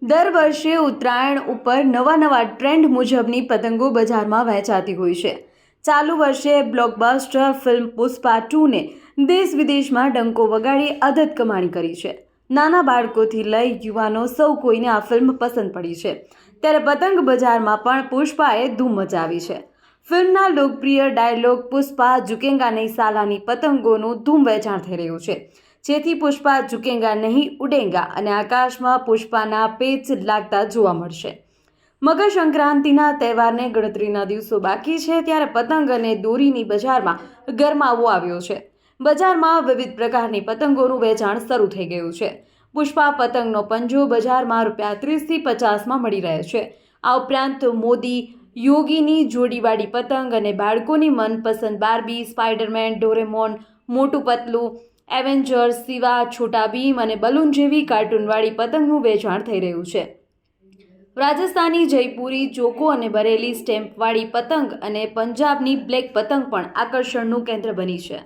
દર વર્ષે ઉત્તરાયણ ઉપર નવા ટ્રેન્ડ મુજબની પતંગો બજારમાં વહેંચાતી હોય છે। ચાલુ વર્ષે બ્લોકબસ્ટર ફિલ્મ પુષ્પા 2ને દેશ વિદેશમાં ડંકો વગાડી અદદ કમાણી કરી છે। નાના બાળકોથી લઈ યુવાનો સૌ કોઈને આ ફિલ્મ પસંદ પડી છે। ત્યારે પતંગ બજારમાં પણ પુષ્પાએ ધૂમ મચાવી છે। ફિલ્મના લોકપ્રિય ડાયલોગ પુષ્પા ઝુકેગા નહીં સાલાની પતંગોનું ધૂમ વેચાણ થઈ રહ્યું છે, જેથી પુષ્પા ઝુકેગા નહીં ઉડેગા અને આકાશમાં પુષ્પાના પેચ લાગતા જોવા મળશે। મકર સંક્રાંતિના તહેવારને ગણતરીના દિવસો બાકી છે, ત્યારે પતંગ અને દોરીની બજારમાં ગરમાવો આવ્યો છે। બજારમાં વિવિધ પ્રકારની પતંગોનું વેચાણ શરૂ થઈ ગયું છે। પુષ્પા પતંગનો પંજો બજારમાં ₹30 થી ₹50માં મળી રહે છે। આ ઉપરાંત મોદી યોગીની જોડીવાળી પતંગ અને બાળકોની મનપસંદ બાર્બી, સ્પાઈડરમેન, ડોરેમોન, મોટું પતલું, એવેન્જર્સ, શિવા, છોટા ભીમ અને બલૂન જેવી કાર્ટૂનવાળી પતંગનું વેચાણ થઈ રહ્યું છે। રાજસ્થાની જયપુરી, ચોકો અને બરેલી સ્ટેમ્પવાળી પતંગ અને પંજાબની બ્લેક પતંગ પણ આકર્ષણનું કેન્દ્ર બની છે।